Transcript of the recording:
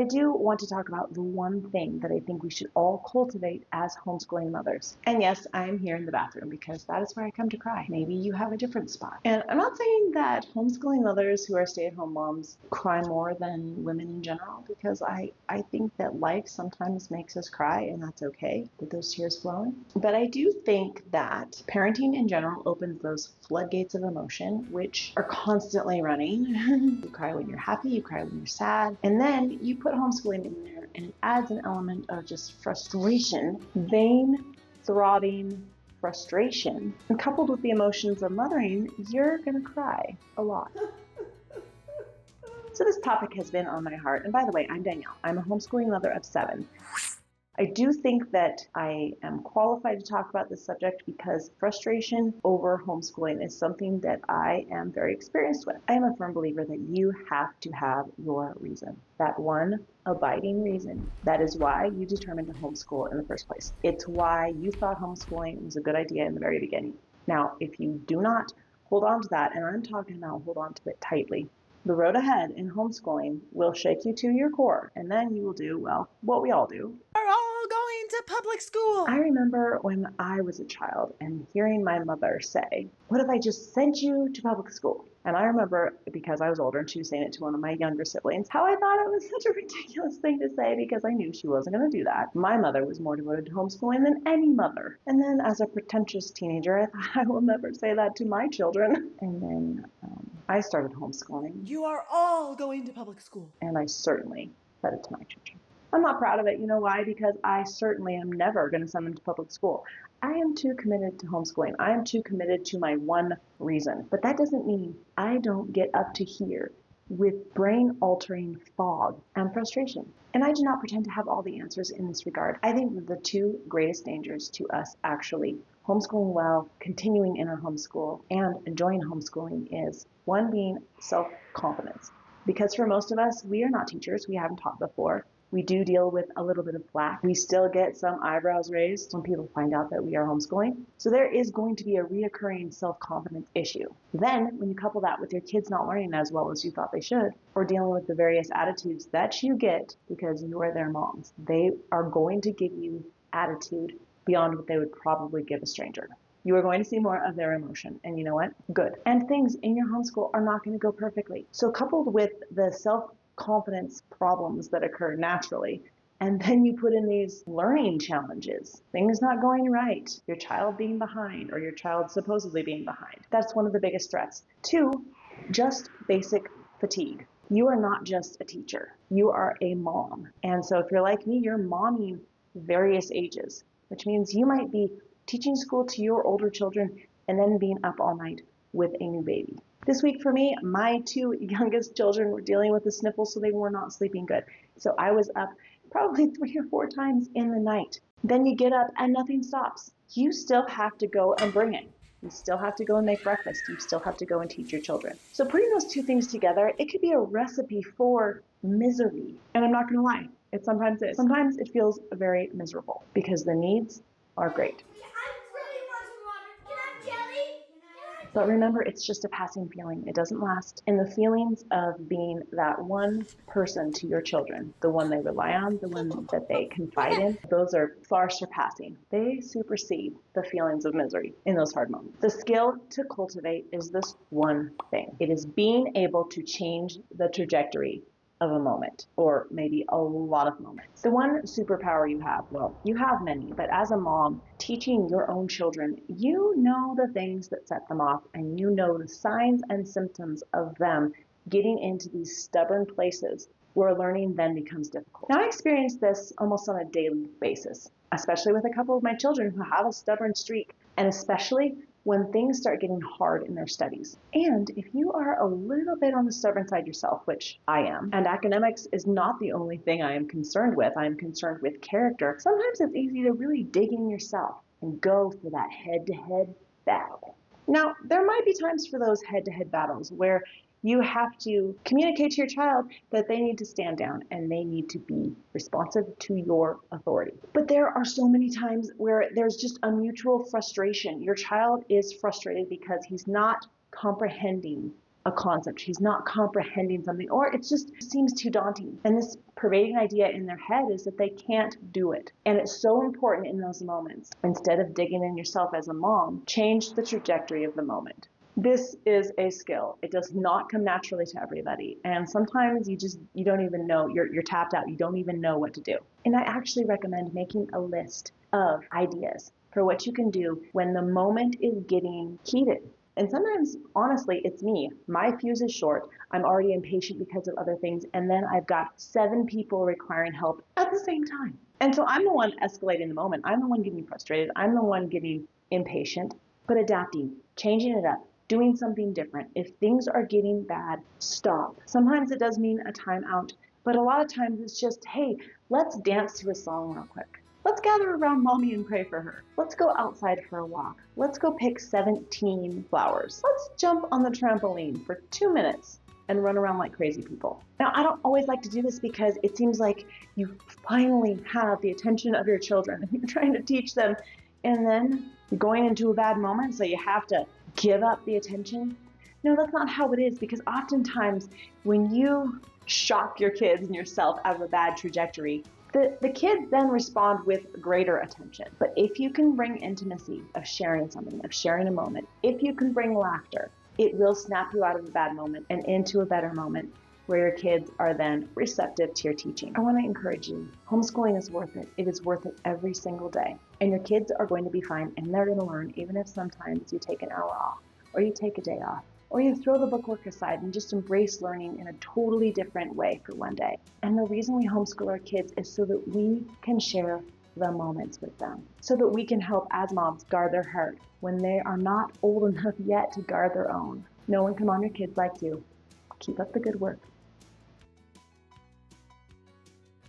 I do want to talk about the one thing that I think we should all cultivate as homeschooling mothers. And yes, I'm here in the bathroom because that is where I come to cry. Maybe you have a different spot. And I'm not saying that homeschooling mothers who are stay-at-home moms cry more than women in general, because I think that life sometimes makes us cry, and that's okay with those tears flowing. But I do think that parenting in general opens those floodgates of emotion, which are constantly running. You cry when you're happy, you cry when you're sad, and then you put homeschooling in there, and it adds an element of just frustration, vain, throbbing frustration. And coupled with the emotions of mothering, you're gonna cry a lot. So this topic has been on my heart. And by the way, I'm Danielle. I'm a homeschooling mother of 7. I do think that I am qualified to talk about this subject because frustration over homeschooling is something that I am very experienced with. I am a firm believer that you have to have your reason, that one abiding reason. That is why you determined to homeschool in the first place. It's why you thought homeschooling was a good idea in the very beginning. Now, if you do not hold on to that, and I'm talking about hold on to it tightly, the road ahead in homeschooling will shake you to your core, and then you will do, well, what we all do. We're all going to public school. I remember when I was a child and hearing my mother say, what if I just sent you to public school? And I remember, because I was older and she was saying it to one of my younger siblings, how I thought it was such a ridiculous thing to say because I knew she wasn't going to do that. My mother was more devoted to homeschooling than any mother. And then as a pretentious teenager, I thought I will never say that to my children. And then I started homeschooling. You are all going to public school. And I certainly said it to my children. I'm not proud of it. You know why? Because I certainly am never going to send them to public school. I am too committed to homeschooling. I am too committed to my one reason. But that doesn't mean I don't get up to here with brain-altering fog and frustration. And I do not pretend to have all the answers in this regard. I think that the two greatest dangers to us actually homeschooling well, continuing in our homeschool, and enjoying homeschooling is one being self-confidence. Because for most of us, we are not teachers. We haven't taught before. We do deal with a little bit of flack. We still get some eyebrows raised when people find out that we are homeschooling. So there is going to be a reoccurring self-confidence issue. Then, when you couple that with your kids not learning as well as you thought they should, or dealing with the various attitudes that you get because you are their moms, they are going to give you attitude beyond what they would probably give a stranger. You are going to see more of their emotion. And you know what? Good. And things in your homeschool are not going to go perfectly. So coupled with the self-confidence problems that occur naturally, and then you put in these learning challenges, things not going right, your child being behind, or your child supposedly being behind. That's one of the biggest threats. 2, just basic fatigue. You are not just a teacher. You are a mom. And so if you're like me, you're momming various ages, which means you might be teaching school to your older children and then being up all night with a new baby. This week for me, my 2 youngest children were dealing with the sniffles, so they were not sleeping good. So I was up probably 3 or 4 times in the night. Then you get up and nothing stops. You still have to go and bring it. You still have to go and make breakfast. You still have to go and teach your children. So putting those 2 things together, it could be a recipe for misery. And I'm not going to lie, it sometimes is. Sometimes it feels very miserable because the needs are great. But remember, it's just a passing feeling. It doesn't last. And the feelings of being that one person to your children, the one they rely on, the one that they confide in, those are far surpassing. They supersede the feelings of misery in those hard moments. The skill to cultivate is this one thing. It is being able to change the trajectory of a moment, or maybe a lot of moments. The one superpower you have, well, you have many, but as a mom, teaching your own children, you know the things that set them off, and you know the signs and symptoms of them getting into these stubborn places where learning then becomes difficult. Now, I experience this almost on a daily basis, especially with a couple of my children who have a stubborn streak, and especially when things start getting hard in their studies. And if you are a little bit on the stubborn side yourself, which I am, and academics is not the only thing I am concerned with, I am concerned with character, sometimes it's easy to really dig in yourself and go for that head-to-head battle. Now, there might be times for those head-to-head battles where you have to communicate to your child that they need to stand down and they need to be responsive to your authority. But there are so many times where there's just a mutual frustration. Your child is frustrated because he's not comprehending a concept. She's not comprehending something, or it just seems too daunting. And this pervading idea in their head is that they can't do it. And it's so important in those moments. Instead of digging in yourself as a mom, change the trajectory of the moment. This is a skill. It does not come naturally to everybody. And sometimes you don't even know, you're tapped out. You don't even know what to do. And I actually recommend making a list of ideas for what you can do when the moment is getting heated. And sometimes, honestly, it's me. My fuse is short. I'm already impatient because of other things. And then I've got 7 people requiring help at the same time. And so I'm the one escalating the moment. I'm the one getting frustrated. I'm the one getting impatient, but adapting, changing it up, doing something different. If things are getting bad, stop. Sometimes it does mean a timeout, but a lot of times it's just, hey, let's dance to a song real quick. Let's gather around mommy and pray for her. Let's go outside for a walk. Let's go pick 17 flowers. Let's jump on the trampoline for 2 minutes and run around like crazy people. Now, I don't always like to do this because it seems like you finally have the attention of your children and you're trying to teach them, and then you're going into a bad moment, so you have to give up the attention. No, that's not how it is, because oftentimes when you shock your kids and yourself out of a bad trajectory, the kids then respond with greater attention. But if you can bring intimacy of sharing something, of sharing a moment, if you can bring laughter, it will snap you out of a bad moment and into a better moment where your kids are then receptive to your teaching. I want to encourage you. Homeschooling is worth it. It is worth it every single day. And your kids are going to be fine, and they're going to learn, even if sometimes you take an hour off, or you take a day off, or you throw the bookwork aside and just embrace learning in a totally different way for one day. And the reason we homeschool our kids is so that we can share the moments with them, so that we can help as moms guard their heart when they are not old enough yet to guard their own. No one can mom your kids like you. Keep up the good work.